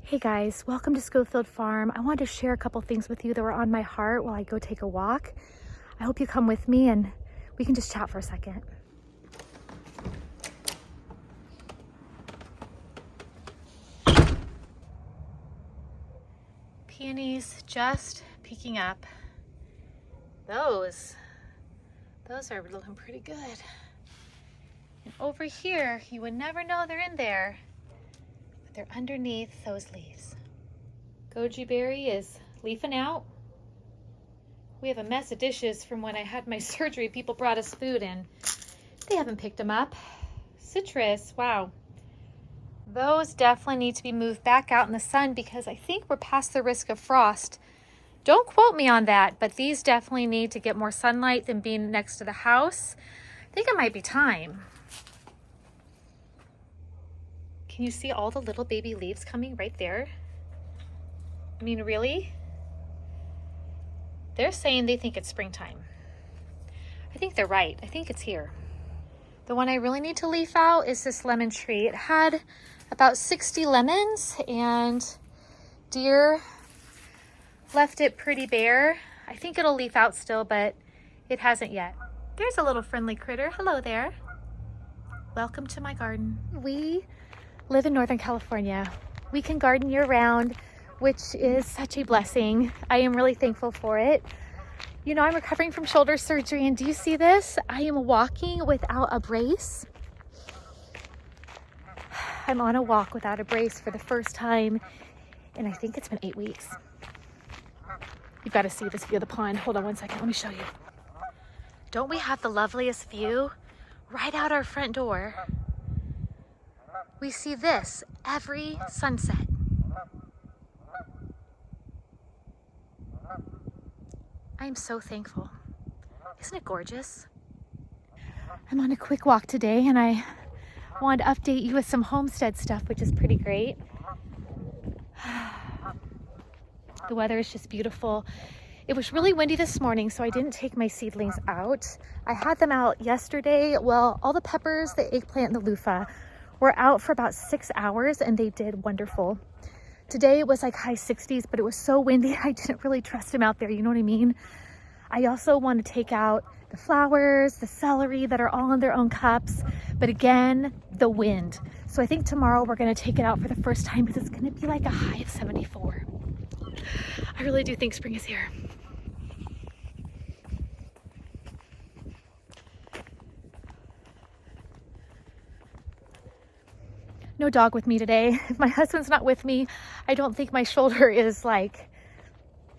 Hey guys, welcome to Scofield Farm. I wanted to share a couple things with you that were on my heart while I go take a walk. I hope you come with me and we can just chat for a second. Peonies just peeking up. Those are looking pretty good. And over here, you would never know they're in there. They're underneath those leaves. Goji berry is leafing out. We have a mess of dishes from when I had my surgery. People brought us food and they haven't picked them up. Citrus, wow. Those definitely need to be moved back out in the sun because I think we're past the risk of frost. Don't quote me on that, but these definitely need to get more sunlight than being next to the house. I think it might be time. Can you see all the little baby leaves coming right there? I mean, really? They're saying they think it's springtime. I think they're right. I think it's here. The one I really need to leaf out is this lemon tree. It had about 60 lemons and deer left it pretty bare. I think it'll leaf out still, but it hasn't yet. There's a little friendly critter. Hello there. Welcome to my garden. We live in Northern California. We can garden year round, which is such a blessing. I am really thankful for it. You know, I'm recovering from shoulder surgery, and do you see this? I am walking without a brace. I'm on a walk without a brace for the first time, and I think it's been 8 weeks. You've got to see this view of the pond. Hold on one second, let me show you. Don't we have the loveliest view? Right out our front door. We see this every sunset. I am so thankful. Isn't it gorgeous? I'm on a quick walk today and I wanted to update you with some Homestead stuff, which is pretty great. The weather is just beautiful. It was really windy this morning, so I didn't take my seedlings out. I had them out yesterday. Well, all the peppers, the eggplant, and the loofah were out for about 6 hours and they did wonderful. Today it was like high 60s, but it was so windy I didn't really trust them out there, you know what I mean? I also want to take out the flowers, the celery that are all in their own cups, but again, the wind. So I think tomorrow we're going to take it out for the first time because it's going to be like a high of 74. I really do think spring is here. No dog with me today. If my husband's not with me, I don't think my shoulder is like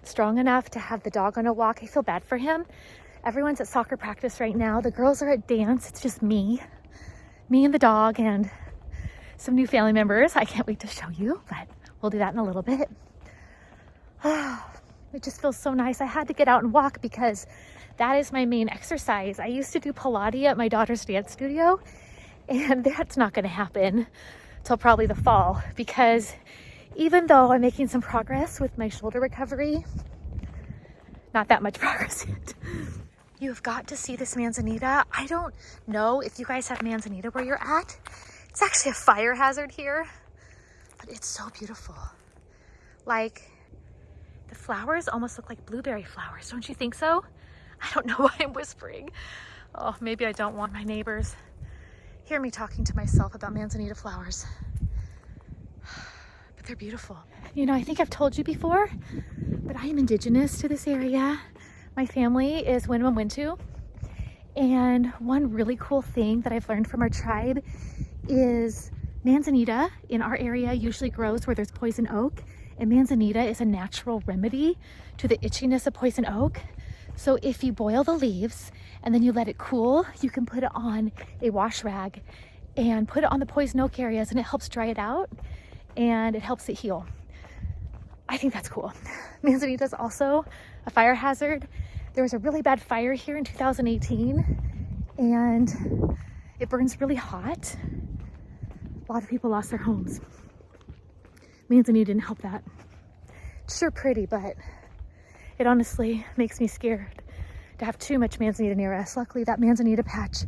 strong enough to have the dog on a walk. I feel bad for him. Everyone's at soccer practice right now. The girls are at dance. It's just me and the dog and some new family members. I can't wait to show you, but we'll do that in a little bit. It just feels so nice. I had to get out and walk because that is my main exercise. I used to do Pilates at my daughter's dance studio, and that's not going to happen till probably the fall because even though I'm making some progress with my shoulder recovery, not that much progress yet. You have got to see this manzanita. I don't know if you guys have manzanita where you're at. It's actually a fire hazard here, but it's so beautiful. Like, the flowers almost look like blueberry flowers. Don't you think so? I don't know why I'm whispering. Oh, maybe I don't want my neighbors hear me talking to myself about manzanita flowers. But they're beautiful. You know, I think I've told you before, but I am indigenous to this area. My family is Wintu. And one really cool thing that I've learned from our tribe is manzanita in our area usually grows where there's poison oak. And manzanita is a natural remedy to the itchiness of poison oak. So if you boil the leaves and then you let it cool, you can put it on a wash rag and put it on the poison oak areas and it helps dry it out and it helps it heal. I think that's cool. Manzanita is also a fire hazard. There was a really bad fire here in 2018 and it burns really hot. A lot of people lost their homes. Manzanita didn't help that. It's sure pretty, but it honestly makes me scared to have too much manzanita near us. Luckily, that manzanita patch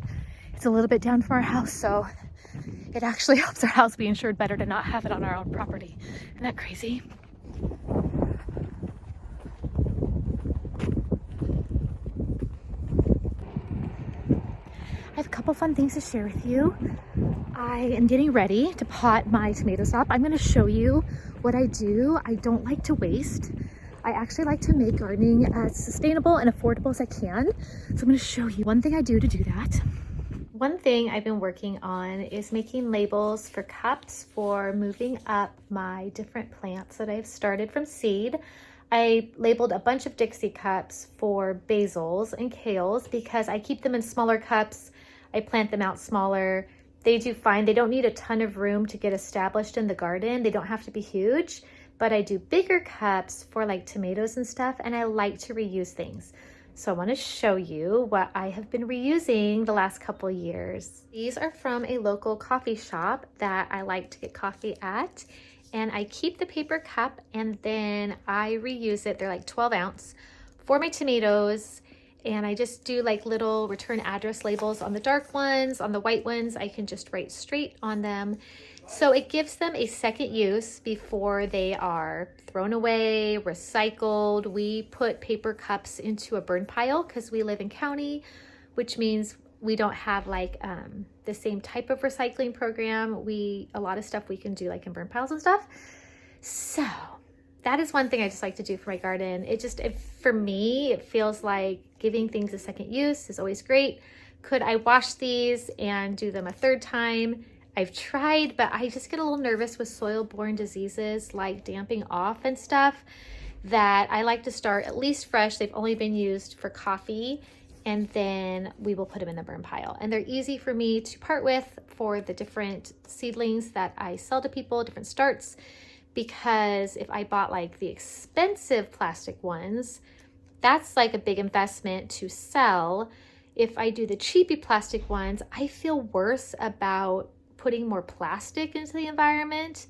is a little bit down from our house, so It actually helps our house be insured better to not have it on our own property. Isn't that crazy? I have a couple fun things to share with you. I am getting ready to pot my tomato stop. I'm going to show you what I do. I don't like to waste. I actually like to make gardening as sustainable and affordable as I can. So I'm going to show you one thing I do to do that. One thing I've been working on is making labels for cups for moving up my different plants that I've started from seed. I labeled a bunch of Dixie cups for basils and kales because I keep them in smaller cups. I plant them out smaller. They do fine. They don't need a ton of room to get established in the garden. They don't have to be huge, but I do bigger cups for like tomatoes and stuff, and I like to reuse things. So I want to show you what I have been reusing the last couple years. These are from a local coffee shop that I like to get coffee at, and I keep the paper cup and then I reuse it. They're like 12 ounce for my tomatoes. And I just do like little return address labels on the dark ones. On the white ones, I can just write straight on them. So it gives them a second use before they are thrown away, recycled. We put paper cups into a burn pile because we live in county, which means we don't have like the same type of recycling program. A lot of stuff we can do like in burn piles and stuff. So that is one thing I just like to do for my garden. For me, it feels like giving things a second use is always great. Could I wash these and do them a third time? I've tried, but I just get a little nervous with soil-borne diseases like damping off and stuff, that I like to start at least fresh. They've only been used for coffee, and then we will put them in the burn pile. And they're easy for me to part with for the different seedlings that I sell to people, different starts. Because if I bought like the expensive plastic ones, that's like a big investment to sell. If I do the cheapy plastic ones, I feel worse about putting more plastic into the environment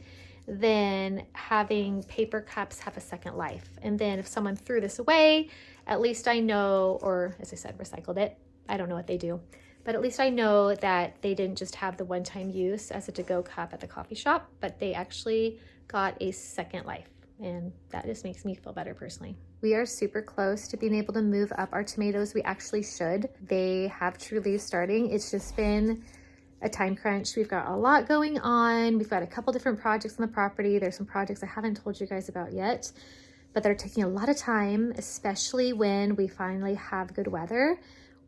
than having paper cups have a second life. And then if someone threw this away, at least I know, or as I said, recycled it. I don't know what they do, but at least I know that they didn't just have the one-time use as a to-go cup at the coffee shop, but they actually got a second life, and that just makes me feel better personally. We are super close to being able to move up our tomatoes. We actually should. They have true leaves starting. It's just been a time crunch. We've got a lot going on. We've got a couple different projects on the property. There's some projects I haven't told you guys about yet, but they're taking a lot of time, especially when we finally have good weather.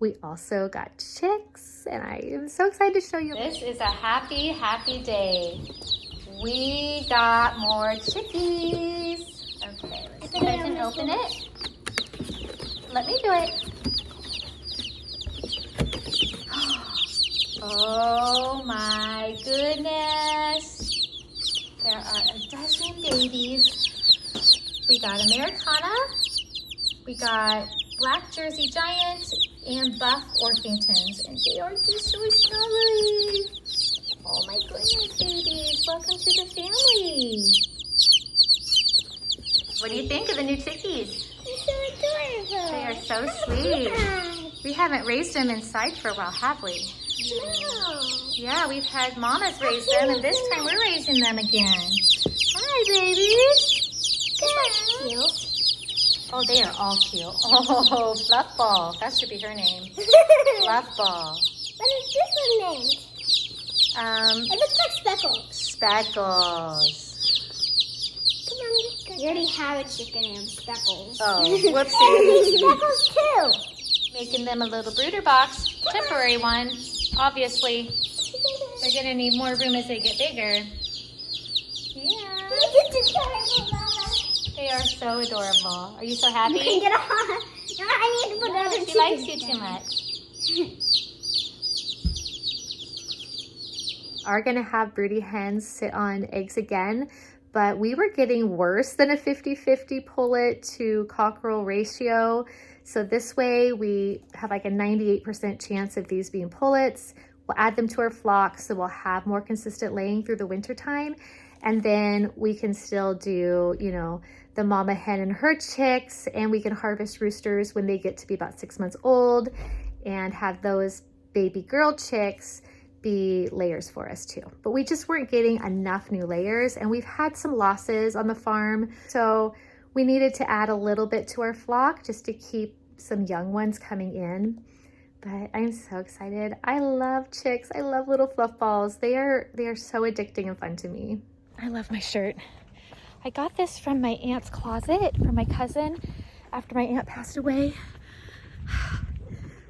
We also got chicks, and I am so excited to show you. This is a happy, happy day. We got more chickies. Okay, let's see if I can open it. Let me do it. Oh my goodness. There are a dozen babies. We got Americana. We got Black Jersey Giant and Buff Orpingtons, and they are just so snuggly. Oh my goodness, babies. Welcome to the family. What do you think of the new chickies? They're so adorable. They are so sweet. We haven't raised them inside for a while, have we? No. Yeah, we've had mamas raise them, and this time we're raising them again. Hi, babies. They're cute. Oh, they are all cute. Oh, Fluff Ball. That should be her name. Fluff Ball. What is this one named? It looks like Speckles. Speckles. Come on, you already have a chicken named Speckles. Oh, whoopsie. Speckles too. Making them a little brooder box. Temporary one, obviously. They're going to need more room as they get bigger. Yeah. They are so adorable. Are you so happy? You can get on. No, I need to put another chicken. She likes you too much. Are going to have broody hens sit on eggs again, but we were getting worse than a 50-50 pullet to cockerel ratio. So this way we have like a 98% chance of these being pullets. We'll add them to our flock so we'll have more consistent laying through the winter time. And then we can still do, you know, the mama hen and her chicks, and we can harvest roosters when they get to be about 6 months old and have those baby girl chicks be layers for us too. But we just weren't getting enough new layers, and we've had some losses on the farm. So we needed to add a little bit to our flock just to keep some young ones coming in. But I'm so excited. I love chicks. I love little fluff balls. They are so addicting and fun to me. I love my shirt. I got this from my aunt's closet from my cousin after my aunt passed away.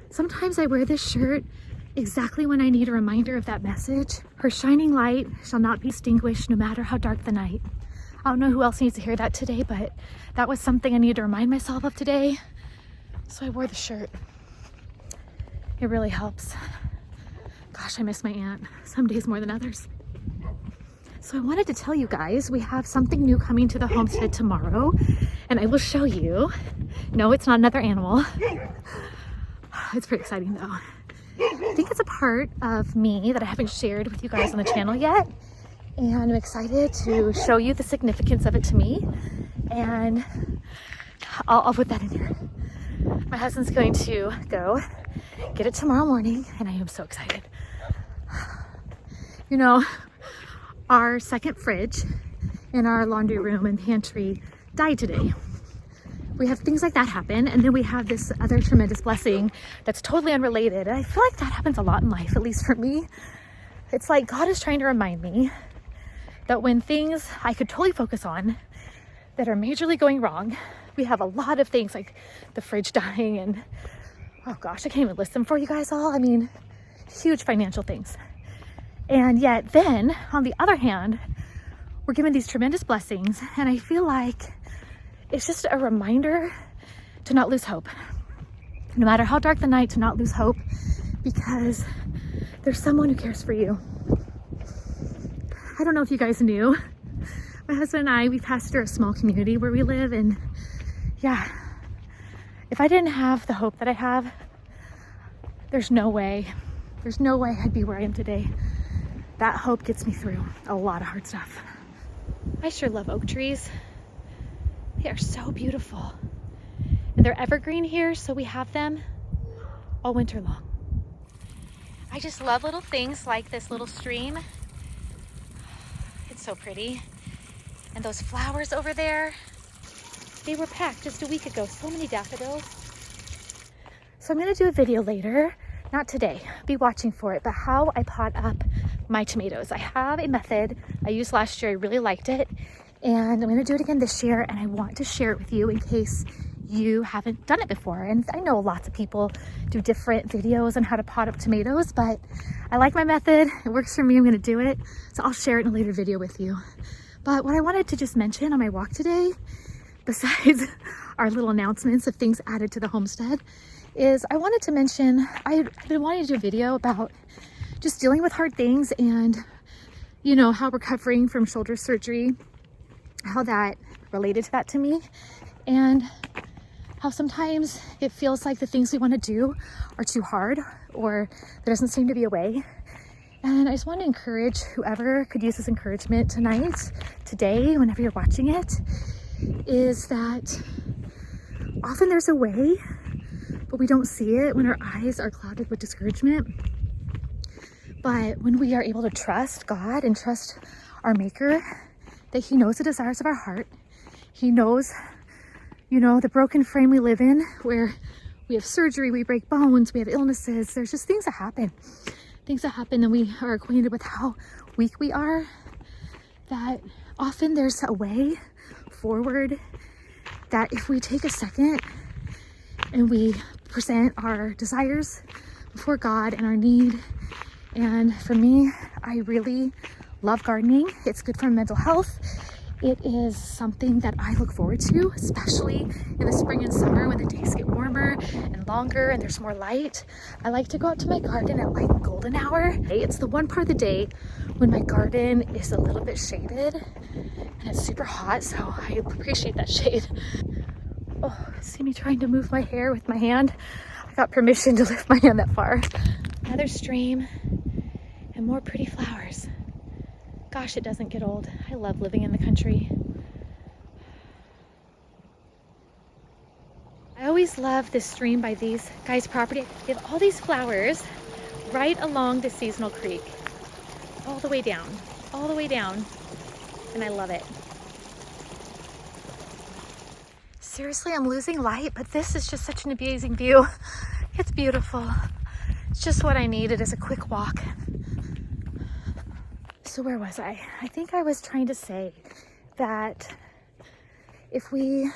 Sometimes I wear this shirt exactly when I need a reminder of that message. Her shining light shall not be extinguished no matter how dark the night. I don't know who else needs to hear that today, but that was something I needed to remind myself of today. So I wore the shirt. It really helps. Gosh, I miss my aunt, some days more than others. So I wanted to tell you guys, we have something new coming to the homestead tomorrow, and I will show you. No, it's not another animal. It's pretty exciting though. I think it's a part of me that I haven't shared with you guys on the channel yet, and I'm excited to show you the significance of it to me, and I'll put that in here. My husband's going to go get it tomorrow morning, and I am so excited. You know, our second fridge in our laundry room and pantry died today. We have things like that happen, and then we have this other tremendous blessing that's totally unrelated. And I feel like that happens a lot in life, at least for me. It's like God is trying to remind me that when things I could totally focus on that are majorly going wrong, we have a lot of things like the fridge dying and, oh gosh, I can't even list them for you guys all. I mean, huge financial things. And yet then, on the other hand, we're given these tremendous blessings, and I feel like it's just a reminder to not lose hope. No matter how dark the night, to not lose hope, because there's someone who cares for you. I don't know if you guys knew, my husband and I, we pastor a small community where we live, and yeah, if I didn't have the hope that I have, there's no way I'd be where I am today. That hope gets me through a lot of hard stuff. I sure love oak trees. They are so beautiful. And they're evergreen here, so we have them all winter long. I just love little things like this little stream. It's so pretty. And those flowers over there, they were packed just a week ago. So many daffodils. So I'm gonna do a video later, not today, be watching for it, but how I pot up my tomatoes. I have a method I used last year. I really liked it, and I'm gonna do it again this year, and I want to share it with you in case you haven't done it before. And I know lots of people do different videos on how to pot up tomatoes, but I like my method. It works for me. I'm gonna do it. So I'll share it in a later video with you. But what I wanted to just mention on my walk today, besides our little announcements of things added to the homestead, is I wanted to mention, I've been wanting to do a video about just dealing with hard things, and you know, how recovering from shoulder surgery, how that related to that to me, and how sometimes it feels like the things we want to do are too hard, or there doesn't seem to be a way. And I just want to encourage whoever could use this encouragement tonight, today, whenever you're watching it, is that often there's a way, but we don't see it when our eyes are clouded with discouragement. But when we are able to trust God and trust our Maker, that He knows the desires of our heart, He knows, you know, the broken frame we live in, where we have surgery, we break bones, we have illnesses, there's just things that happen, and we are acquainted with how weak we are, that often there's a way forward, that if we take a second and we present our desires before God and our need. And for me, I really love gardening. It's good for mental health. It is something that I look forward to, especially in the spring and summer when the days get warmer and longer and there's more light. I like to go out to my garden at like golden hour. It's the one part of the day when my garden is a little bit shaded and it's super hot, so I appreciate that shade. Oh, see me trying to move my hair with my hand? I got permission to lift my hand that far. Another stream and more pretty flowers. Gosh, it doesn't get old. I love living in the country. I always love this stream by these guys' property. They have all these flowers right along the seasonal creek, all the way down, and I love it. Seriously, I'm losing light, but this is just such an amazing view. It's beautiful. It's just what I needed is a quick walk. So where was I? I think I was trying to say that if we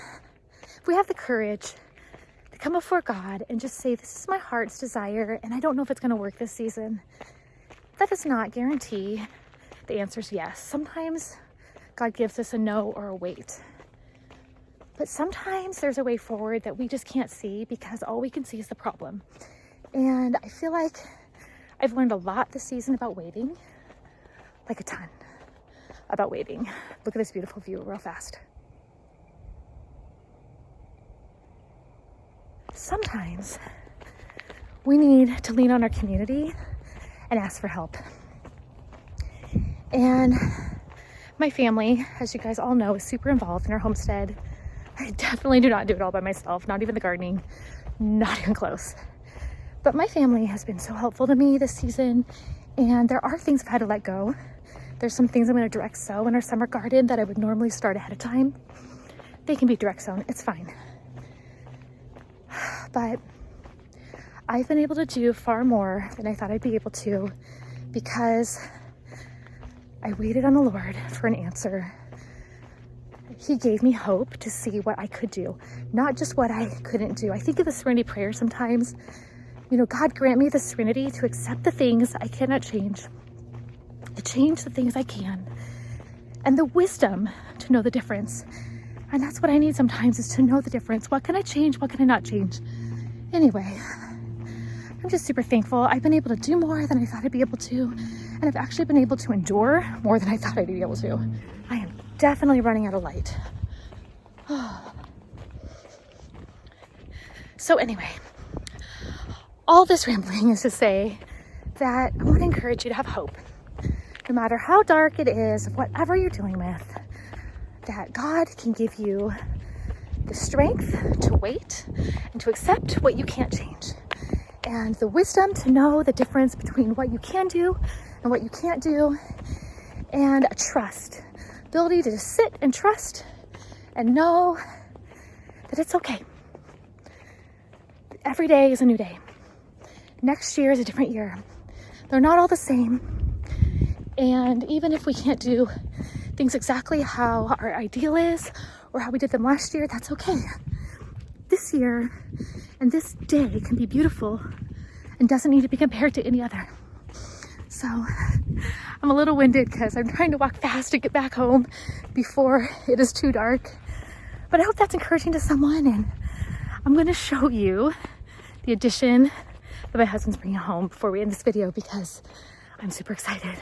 have the courage to come before God and just say, this is my heart's desire, and I don't know if it's going to work this season, that does not guarantee the answer is yes. Sometimes God gives us a no or a wait. But sometimes there's a way forward that we just can't see because all we can see is the problem. And I feel like I've learned a lot this season about waiting, like a ton about waiting. Look at this beautiful view real fast. Sometimes we need to lean on our community and ask for help. And my family, as you guys all know, is super involved in our homestead. I definitely do not do it all by myself, not even the gardening, not even close. But my family has been so helpful to me this season, and there are things I've had to let go. There's some things I'm going to direct sow in our summer garden that I would normally start ahead of time. They can be direct sown, it's fine. But I've been able to do far more than I thought I'd be able to because I waited on the Lord for an answer. He gave me hope to see what I could do, not just what I couldn't do. I think of the serenity prayer sometimes. You know, God grant me the serenity to accept the things I cannot change, to change the things I can, and the wisdom to know the difference. And that's what I need sometimes, is to know the difference. What can I change? What can I not change? Anyway, I'm just super thankful. I've been able to do more than I thought I'd be able to, and I've actually been able to endure more than I thought I'd be able to. I am definitely running out of light. So anyway, all this rambling is to say that I want to encourage you to have hope. No matter how dark it is, whatever you're dealing with, that God can give you the strength to wait and to accept what you can't change, and the wisdom to know the difference between what you can do and what you can't do, and a trust, ability to just sit and trust and know that it's okay. Every day is a new day. Next year is a different year. They're not all the same. And even if we can't do things exactly how our ideal is or how we did them last year, that's okay. This year and this day can be beautiful and doesn't need to be compared to any other. So I'm a little winded because I'm trying to walk fast to get back home before it is too dark. But I hope that's encouraging to someone, and I'm going to show you the addition that my husband's bringing home before we end this video because I'm super excited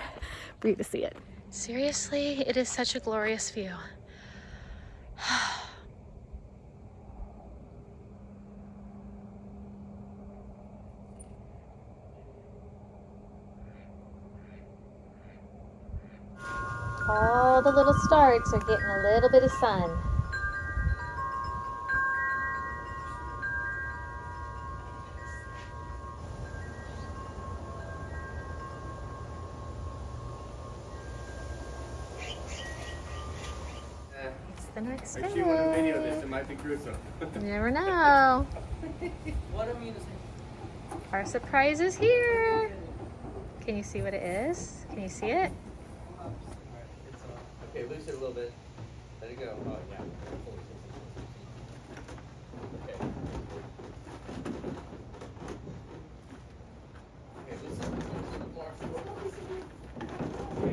for you to see it. Seriously, it is such a glorious view. All the little starts are getting a little bit of sun. It's the next day. If she want to video this, it might be gruesome. You never know. What I mean is, Our surprise is here. Can you see what it is? Can you see it? okay, loose it a little bit. Let it go. Oh yeah. Okay. Okay, loosen more.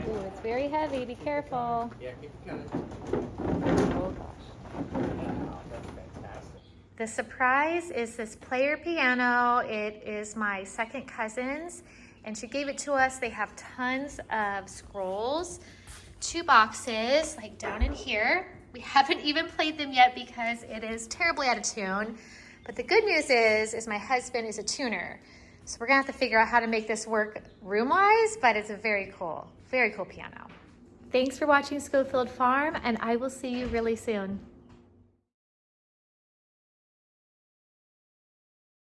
Ooh, it's very heavy. Be careful. Yeah, keep it coming. Oh gosh. Wow, that's fantastic. The surprise is this player piano. It is my second cousin's, and she gave it to us. They have tons of scrolls, 2 boxes, like down in here. We haven't even played them yet because it is terribly out of tune. But the good news is my husband is a tuner. So we're gonna have to figure out how to make this work room-wise, but it's a very cool piano. Thanks for watching Scofield Farm, and I will see you really soon.